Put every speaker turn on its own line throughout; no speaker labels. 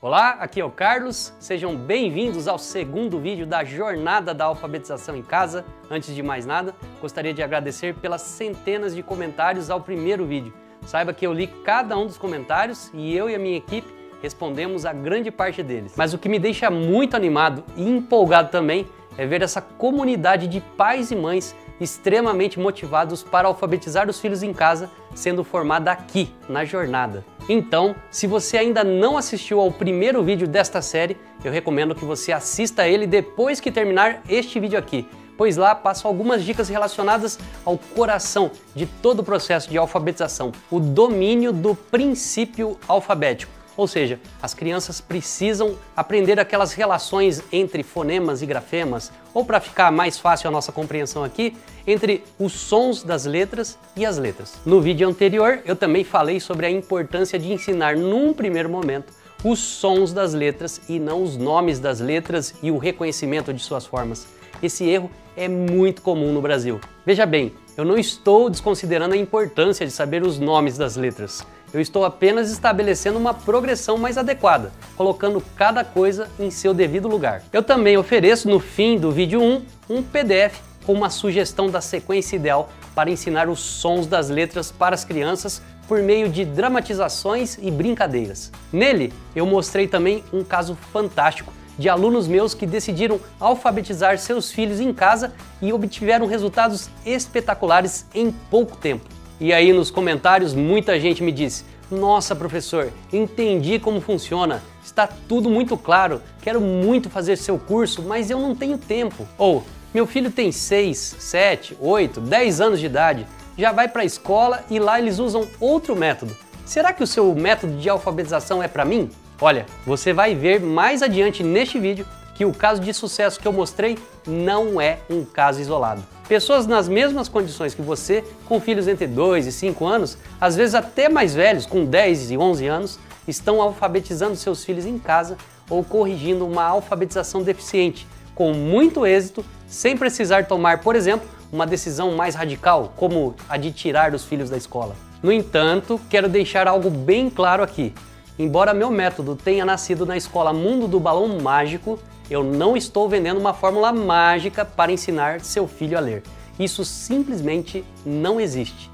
Olá, aqui é o Carlos, sejam bem-vindos ao segundo vídeo da Jornada da Alfabetização em Casa. Antes de mais nada, gostaria de agradecer pelas centenas de comentários ao primeiro vídeo. Saiba que eu li cada um dos comentários e eu e a minha equipe respondemos a grande parte deles. Mas o que me deixa muito animado e empolgado também é ver essa comunidade de pais e mães extremamente motivados para alfabetizar os filhos em casa, sendo formada aqui, na Jornada. Então, se você ainda não assistiu ao primeiro vídeo desta série, eu recomendo que você assista ele depois que terminar este vídeo aqui, pois lá passo algumas dicas relacionadas ao coração de todo o processo de alfabetização, o domínio do princípio alfabético. Ou seja, as crianças precisam aprender aquelas relações entre fonemas e grafemas, ou para ficar mais fácil a nossa compreensão aqui, entre os sons das letras e as letras. No vídeo anterior, eu também falei sobre a importância de ensinar num primeiro momento os sons das letras e não os nomes das letras e o reconhecimento de suas formas. Esse erro é muito comum no Brasil. Veja bem, eu não estou desconsiderando a importância de saber os nomes das letras. Eu estou apenas estabelecendo uma progressão mais adequada, colocando cada coisa em seu devido lugar. Eu também ofereço no fim do vídeo 1 um PDF com uma sugestão da sequência ideal para ensinar os sons das letras para as crianças por meio de dramatizações e brincadeiras. Nele, eu mostrei também um caso fantástico de alunos meus que decidiram alfabetizar seus filhos em casa e obtiveram resultados espetaculares em pouco tempo. E aí nos comentários muita gente me disse: "Nossa, professor, entendi como funciona, está tudo muito claro, quero muito fazer seu curso, mas eu não tenho tempo." Ou, "Meu filho tem 6, 7, 8, 10 anos de idade, já vai para a escola e lá eles usam outro método. Será que o seu método de alfabetização é para mim?" Olha, você vai ver mais adiante neste vídeo que o caso de sucesso que eu mostrei não é um caso isolado. Pessoas nas mesmas condições que você, com filhos entre 2 e 5 anos, às vezes até mais velhos, com 10 e 11 anos, estão alfabetizando seus filhos em casa ou corrigindo uma alfabetização deficiente, com muito êxito, sem precisar tomar, por exemplo, uma decisão mais radical, como a de tirar os filhos da escola. No entanto, quero deixar algo bem claro aqui. Embora meu método tenha nascido na escola Mundo do Balão Mágico, eu não estou vendendo uma fórmula mágica para ensinar seu filho a ler. Isso simplesmente não existe.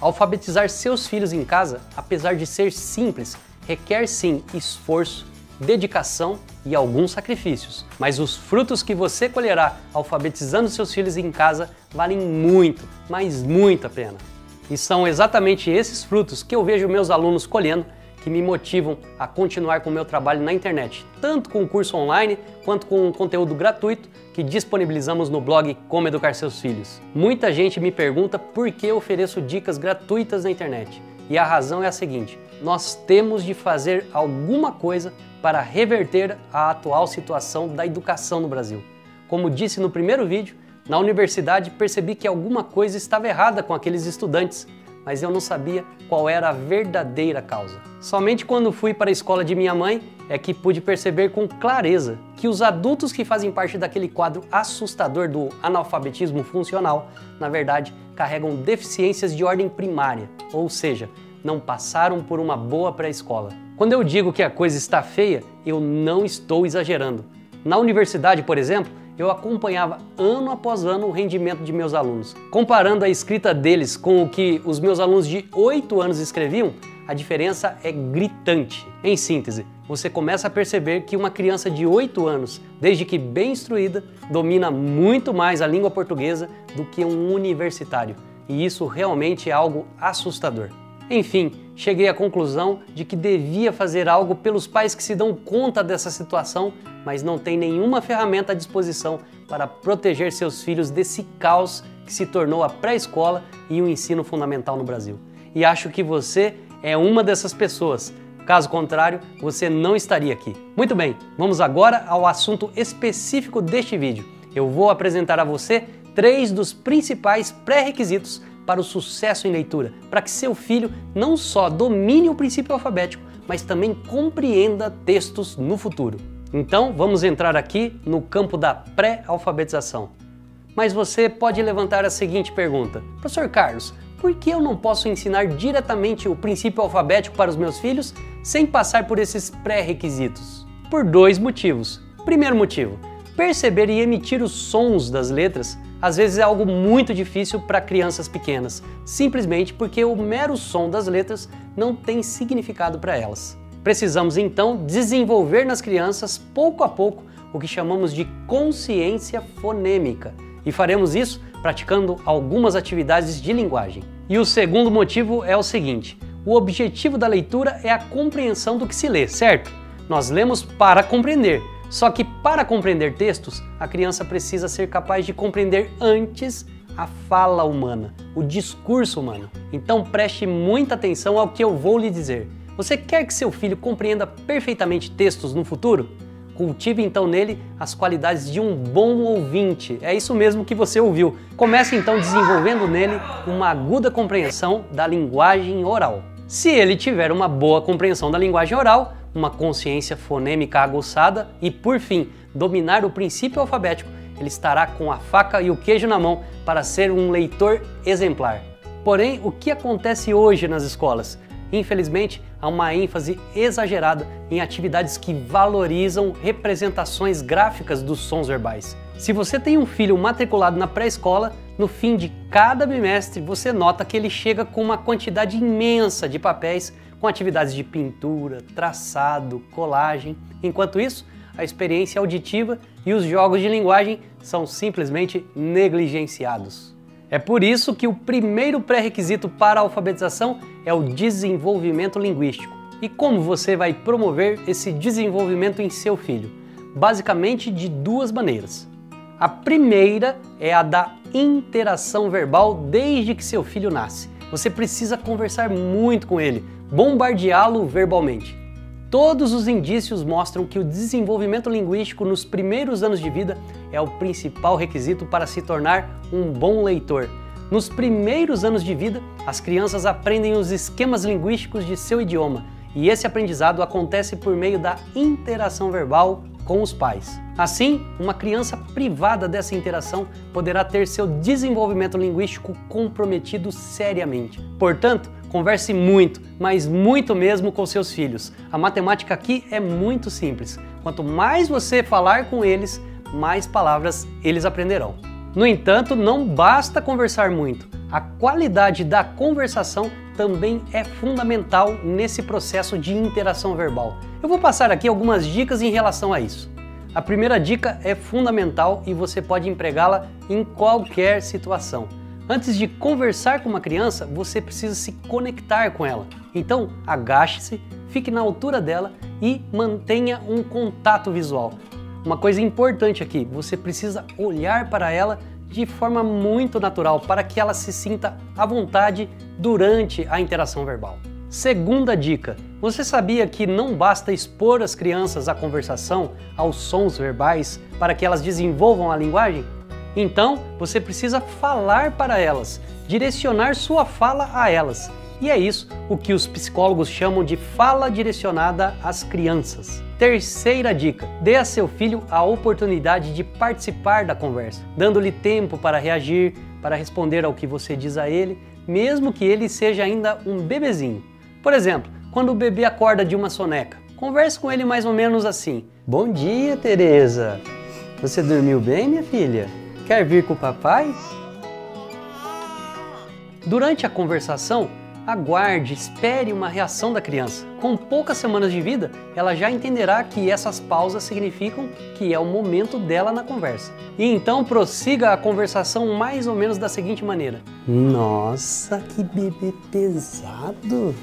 Alfabetizar seus filhos em casa, apesar de ser simples, requer sim esforço, dedicação e alguns sacrifícios. Mas os frutos que você colherá alfabetizando seus filhos em casa valem muito, mas muito a pena. E são exatamente esses frutos que eu vejo meus alunos colhendo que me motivam a continuar com o meu trabalho na internet, tanto com o curso online quanto com o conteúdo gratuito que disponibilizamos no blog Como Educar Seus Filhos. Muita gente me pergunta por que eu ofereço dicas gratuitas na internet, e a razão é a seguinte: nós temos de fazer alguma coisa para reverter a atual situação da educação no Brasil. Como disse no primeiro vídeo, na universidade percebi que alguma coisa estava errada com aqueles estudantes, mas eu não sabia qual era a verdadeira causa. Somente quando fui para a escola de minha mãe é que pude perceber com clareza que os adultos que fazem parte daquele quadro assustador do analfabetismo funcional, na verdade, carregam deficiências de ordem primária, ou seja, não passaram por uma boa pré-escola. Quando eu digo que a coisa está feia, eu não estou exagerando. Na universidade, por exemplo, eu acompanhava ano após ano o rendimento de meus alunos. Comparando a escrita deles com o que os meus alunos de 8 anos escreviam, a diferença é gritante. Em síntese, você começa a perceber que uma criança de 8 anos, desde que bem instruída, domina muito mais a língua portuguesa do que um universitário. E isso realmente é algo assustador. Enfim, cheguei à conclusão de que devia fazer algo pelos pais que se dão conta dessa situação, mas não têm nenhuma ferramenta à disposição para proteger seus filhos desse caos que se tornou a pré-escola e o ensino fundamental no Brasil. E acho que você é uma dessas pessoas. Caso contrário, você não estaria aqui. Muito bem, vamos agora ao assunto específico deste vídeo. Eu vou apresentar a você 3 dos principais pré-requisitos para o sucesso em leitura, para que seu filho não só domine o princípio alfabético, mas também compreenda textos no futuro. Então, vamos entrar aqui no campo da pré-alfabetização. Mas você pode levantar a seguinte pergunta: "Professor Carlos, por que eu não posso ensinar diretamente o princípio alfabético para os meus filhos sem passar por esses pré-requisitos? Por dois motivos. Primeiro motivo, perceber e emitir os sons das letras às vezes é algo muito difícil para crianças pequenas, simplesmente porque o mero som das letras não tem significado para elas. Precisamos então desenvolver nas crianças, pouco a pouco, o que chamamos de consciência fonêmica, e faremos isso praticando algumas atividades de linguagem. E o segundo motivo é o seguinte: o objetivo da leitura é a compreensão do que se lê, certo? Nós lemos para compreender. Só que para compreender textos, a criança precisa ser capaz de compreender antes a fala humana, o discurso humano. Então preste muita atenção ao que eu vou lhe dizer. Você quer que seu filho compreenda perfeitamente textos no futuro? Cultive então nele as qualidades de um bom ouvinte. É isso mesmo que você ouviu. Comece então desenvolvendo nele uma aguda compreensão da linguagem oral. Se ele tiver uma boa compreensão da linguagem oral, uma consciência fonêmica aguçada e, por fim, dominar o princípio alfabético, ele estará com a faca e o queijo na mão para ser um leitor exemplar. Porém, o que acontece hoje nas escolas? Infelizmente, há uma ênfase exagerada em atividades que valorizam representações gráficas dos sons verbais. Se você tem um filho matriculado na pré-escola, no fim de cada bimestre você nota que ele chega com uma quantidade imensa de papéis com atividades de pintura, traçado, colagem. Enquanto isso, a experiência auditiva e os jogos de linguagem são simplesmente negligenciados. É por isso que o primeiro pré-requisito para a alfabetização é o desenvolvimento linguístico. E como você vai promover esse desenvolvimento em seu filho? Basicamente de duas maneiras. A primeira é a da interação verbal desde que seu filho nasce. Você precisa conversar muito com ele, bombardeá-lo verbalmente. Todos os indícios mostram que o desenvolvimento linguístico nos primeiros anos de vida é o principal requisito para se tornar um bom leitor. Nos primeiros anos de vida, as crianças aprendem os esquemas linguísticos de seu idioma, e esse aprendizado acontece por meio da interação verbal com os pais. Assim, uma criança privada dessa interação poderá ter seu desenvolvimento linguístico comprometido seriamente. Portanto, converse muito, mas muito mesmo com seus filhos. A matemática aqui é muito simples. Quanto mais você falar com eles, mais palavras eles aprenderão. No entanto, não basta conversar muito. A qualidade da conversação também é fundamental nesse processo de interação verbal. Eu vou passar aqui algumas dicas em relação a isso. A primeira dica é fundamental e você pode empregá-la em qualquer situação. Antes de conversar com uma criança, você precisa se conectar com ela. Então, agache-se, fique na altura dela e mantenha um contato visual. Uma coisa importante aqui, você precisa olhar para ela de forma muito natural para que ela se sinta à vontade durante a interação verbal. Segunda dica, você sabia que não basta expor as crianças à conversação, aos sons verbais, para que elas desenvolvam a linguagem? Então, você precisa falar para elas, direcionar sua fala a elas. E é isso o que os psicólogos chamam de fala direcionada às crianças. Terceira dica, dê a seu filho a oportunidade de participar da conversa, dando-lhe tempo para reagir, para responder ao que você diz a ele, mesmo que ele seja ainda um bebezinho. Por exemplo, quando o bebê acorda de uma soneca, converse com ele mais ou menos assim: "Bom dia, Teresa. Você dormiu bem, minha filha? Quer vir com o papai?" Durante a conversação, aguarde, espere uma reação da criança. Com poucas semanas de vida, ela já entenderá que essas pausas significam que é o momento dela na conversa. E então prossiga a conversação mais ou menos da seguinte maneira: "Nossa, que bebê pesado!"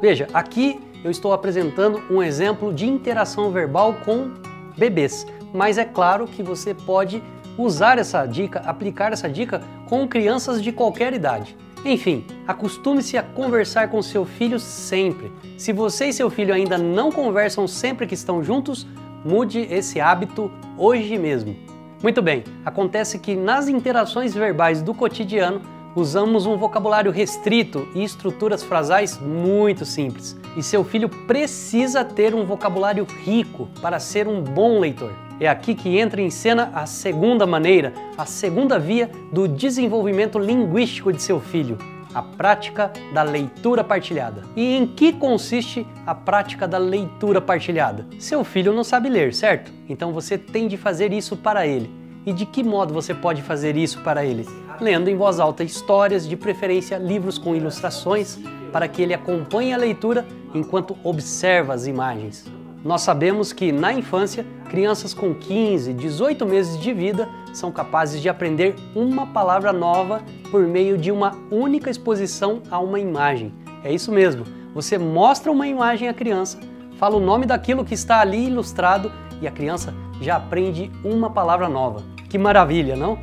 Veja, aqui eu estou apresentando um exemplo de interação verbal com bebês, mas é claro que você pode usar essa dica, aplicar essa dica com crianças de qualquer idade. Enfim, acostume-se a conversar com seu filho sempre. Se você e seu filho ainda não conversam sempre que estão juntos, mude esse hábito hoje mesmo. Muito bem, acontece que nas interações verbais do cotidiano, usamos um vocabulário restrito e estruturas frasais muito simples. E seu filho precisa ter um vocabulário rico para ser um bom leitor. É aqui que entra em cena a segunda maneira, a segunda via do desenvolvimento linguístico de seu filho, a prática da leitura partilhada. E em que consiste a prática da leitura partilhada? Seu filho não sabe ler, certo? Então você tem de fazer isso para ele. E de que modo você pode fazer isso para ele? Lendo em voz alta histórias, de preferência livros com ilustrações, para que ele acompanhe a leitura enquanto observa as imagens. Nós sabemos que, na infância, crianças com 15, 18 meses de vida são capazes de aprender uma palavra nova por meio de uma única exposição a uma imagem. É isso mesmo, você mostra uma imagem à criança, fala o nome daquilo que está ali ilustrado e a criança já aprende uma palavra nova. Que maravilha, não?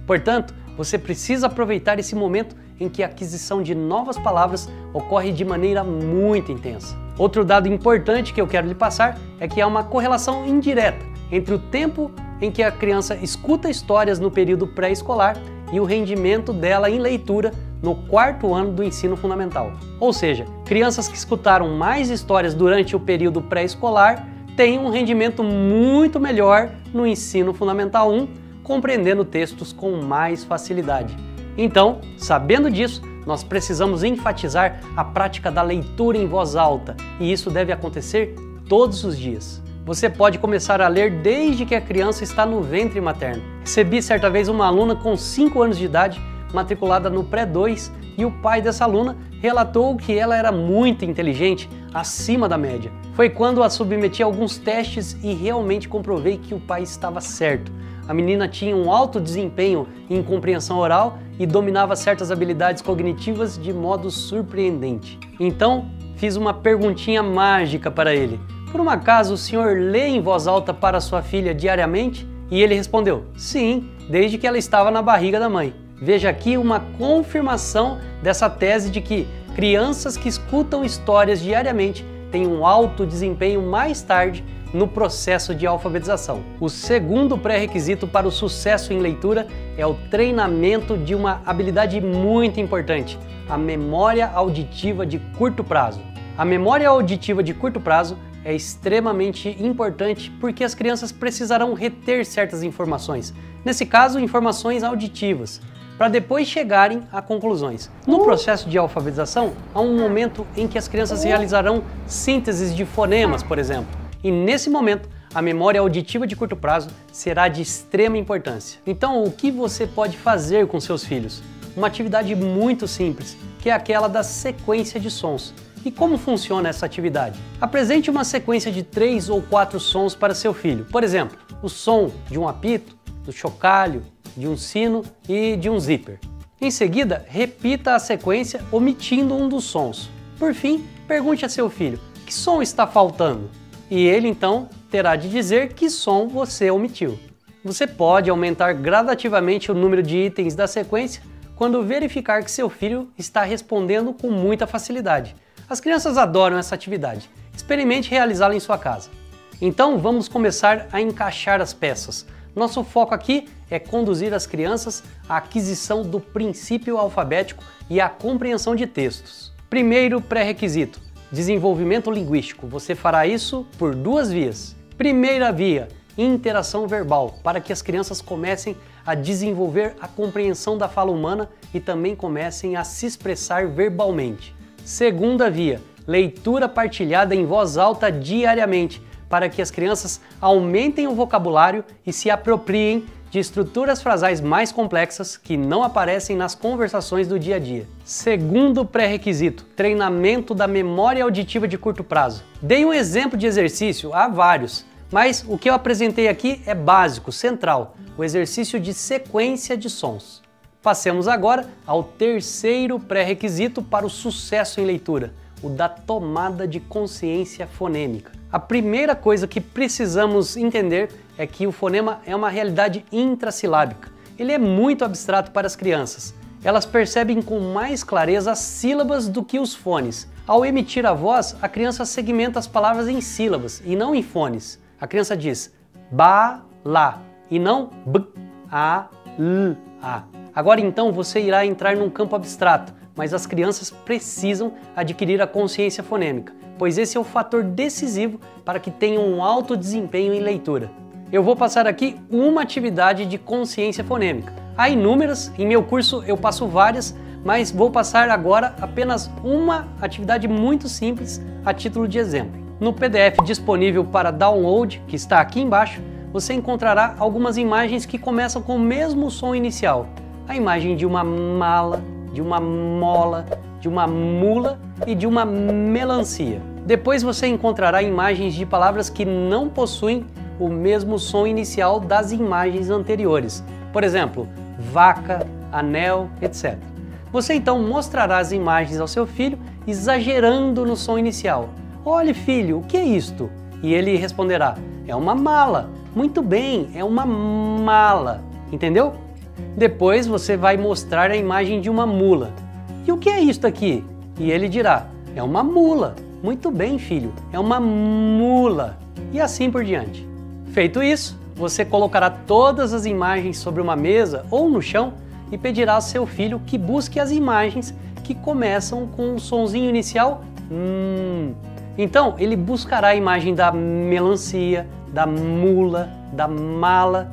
Portanto, você precisa aproveitar esse momento em que a aquisição de novas palavras ocorre de maneira muito intensa. Outro dado importante que eu quero lhe passar é que há uma correlação indireta entre o tempo em que a criança escuta histórias no período pré-escolar e o rendimento dela em leitura no 4º ano do ensino fundamental. Ou seja, crianças que escutaram mais histórias durante o período pré-escolar têm um rendimento muito melhor no ensino fundamental 1, compreendendo textos com mais facilidade. Então, sabendo disso, nós precisamos enfatizar a prática da leitura em voz alta, e isso deve acontecer todos os dias. Você pode começar a ler desde que a criança está no ventre materno. Recebi certa vez uma aluna com 5 anos de idade, matriculada no pré-2, e o pai dessa aluna relatou que ela era muito inteligente, acima da média. Foi quando a submeti a alguns testes e realmente comprovei que o pai estava certo. A menina tinha um alto desempenho em compreensão oral e dominava certas habilidades cognitivas de modo surpreendente. Então, fiz uma perguntinha mágica para ele. Por um acaso, o senhor lê em voz alta para sua filha diariamente? E ele respondeu, sim, desde que ela estava na barriga da mãe. Veja aqui uma confirmação dessa tese de que crianças que escutam histórias diariamente têm um alto desempenho mais tarde no processo de alfabetização. O segundo pré-requisito para o sucesso em leitura é o treinamento de uma habilidade muito importante, a memória auditiva de curto prazo. A memória auditiva de curto prazo é extremamente importante porque as crianças precisarão reter certas informações, nesse caso informações auditivas, para depois chegarem a conclusões. No processo de alfabetização, há um momento em que as crianças realizarão sínteses de fonemas, por exemplo. E nesse momento, a memória auditiva de curto prazo será de extrema importância. Então, o que você pode fazer com seus filhos? Uma atividade muito simples, que é aquela da sequência de sons. E como funciona essa atividade? Apresente uma sequência de 3 ou 4 sons para seu filho. Por exemplo, o som de um apito, do chocalho, de um sino e de um zíper. Em seguida, repita a sequência omitindo um dos sons. Por fim, pergunte a seu filho, que som está faltando? E ele então terá de dizer que som você omitiu. Você pode aumentar gradativamente o número de itens da sequência quando verificar que seu filho está respondendo com muita facilidade. As crianças adoram essa atividade. Experimente realizá-la em sua casa. Então vamos começar a encaixar as peças. Nosso foco aqui é conduzir as crianças à aquisição do princípio alfabético e à compreensão de textos. Primeiro pré-requisito: desenvolvimento linguístico. Você fará isso por 2 vias. Primeira via, interação verbal, para que as crianças comecem a desenvolver a compreensão da fala humana e também comecem a se expressar verbalmente. Segunda via, leitura partilhada em voz alta diariamente, para que as crianças aumentem o vocabulário e se apropriem de estruturas frasais mais complexas que não aparecem nas conversações do dia a dia. Segundo pré-requisito, treinamento da memória auditiva de curto prazo. Dei um exemplo de exercício, há vários, mas o que eu apresentei aqui é básico, central, o exercício de sequência de sons. Passemos agora ao terceiro pré-requisito para o sucesso em leitura, o da tomada de consciência fonêmica. A primeira coisa que precisamos entender é que o fonema é uma realidade intrassilábica. Ele é muito abstrato para as crianças. Elas percebem com mais clareza as sílabas do que os fones. Ao emitir a voz, a criança segmenta as palavras em sílabas e não em fones. A criança diz ba, lá e não b, a, l, a. Agora então você irá entrar num campo abstrato, mas as crianças precisam adquirir a consciência fonêmica, pois esse é o fator decisivo para que tenham um alto desempenho em leitura. eu vou passar aqui uma atividade de consciência fonêmica. Há inúmeras, em meu curso eu passo várias, mas vou passar agora apenas uma atividade muito simples a título de exemplo. No PDF disponível para download, que está aqui embaixo, você encontrará algumas imagens que começam com o mesmo som inicial. A imagem de uma mala, de uma mola, de uma mula e de uma melancia. Depois você encontrará imagens de palavras que não possuem o mesmo som inicial das imagens anteriores. Por exemplo, vaca, anel, etc. Você então mostrará as imagens ao seu filho exagerando no som inicial. Olhe, filho, o que é isto? E ele responderá, é uma mala. Muito bem, é uma mala. Entendeu? Depois você vai mostrar a imagem de uma mula. E o que é isto aqui? E ele dirá, é uma mula. Muito bem, filho, é uma mula. E assim por diante. Feito isso, você colocará todas as imagens sobre uma mesa ou no chão e pedirá ao seu filho que busque as imagens que começam com um sonzinho inicial Então ele buscará a imagem da melancia, da mula, da mala.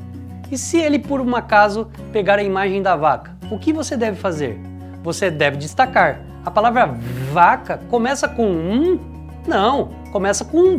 E se ele por um acaso pegar a imagem da vaca, o que você deve fazer? Você deve destacar. A palavra vaca começa com Não, começa com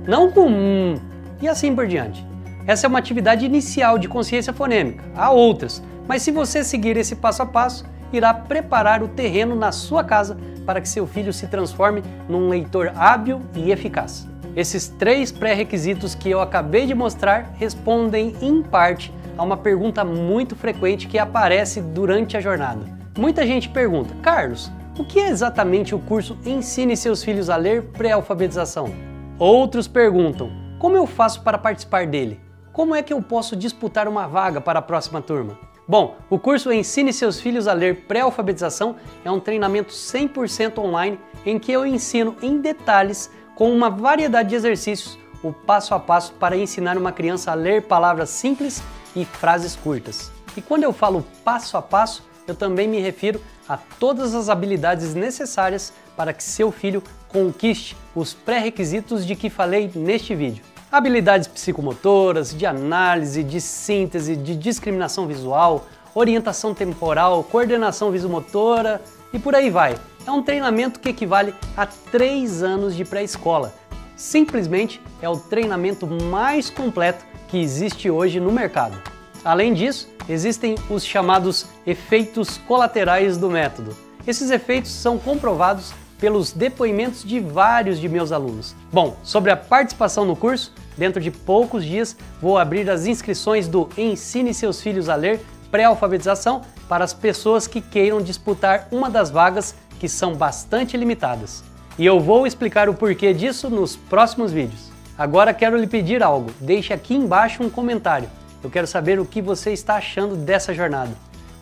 não com e assim por diante. Essa é uma atividade inicial de consciência fonêmica. Há outras, mas se você seguir esse passo a passo, irá preparar o terreno na sua casa para que seu filho se transforme num leitor hábil e eficaz. Esses 3 pré-requisitos que eu acabei de mostrar respondem, em parte, a uma pergunta muito frequente que aparece durante a jornada. Muita gente pergunta, Carlos, o que é exatamente o curso Ensine Seus Filhos a Ler Pré-Alfabetização? Outros perguntam, como eu faço para participar dele? Como é que eu posso disputar uma vaga para a próxima turma? Bom, o curso Ensine Seus Filhos a Ler Pré-Alfabetização é um treinamento 100% online em que eu ensino em detalhes, com uma variedade de exercícios, o passo a passo para ensinar uma criança a ler palavras simples e frases curtas. E quando eu falo passo a passo, eu também me refiro a todas as habilidades necessárias para que seu filho conquiste os pré-requisitos de que falei neste vídeo. Habilidades psicomotoras, de análise, de síntese, de discriminação visual, orientação temporal, coordenação visomotora e por aí vai. É um treinamento que equivale a 3 anos de pré-escola. Simplesmente é o treinamento mais completo que existe hoje no mercado. Além disso, existem os chamados efeitos colaterais do método. Esses efeitos são comprovados pelos depoimentos de vários de meus alunos. Bom, sobre a participação no curso, dentro de poucos dias vou abrir as inscrições do Ensine Seus Filhos a Ler Pré-Alfabetização para as pessoas que queiram disputar uma das vagas que são bastante limitadas. E eu vou explicar o porquê disso nos próximos vídeos. Agora quero lhe pedir algo, deixe aqui embaixo um comentário. Eu quero saber o que você está achando dessa jornada.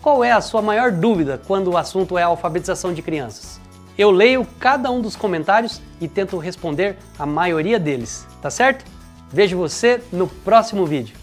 Qual é a sua maior dúvida quando o assunto é a alfabetização de crianças? Eu leio cada um dos comentários e tento responder a maioria deles, tá certo? Vejo você no próximo vídeo.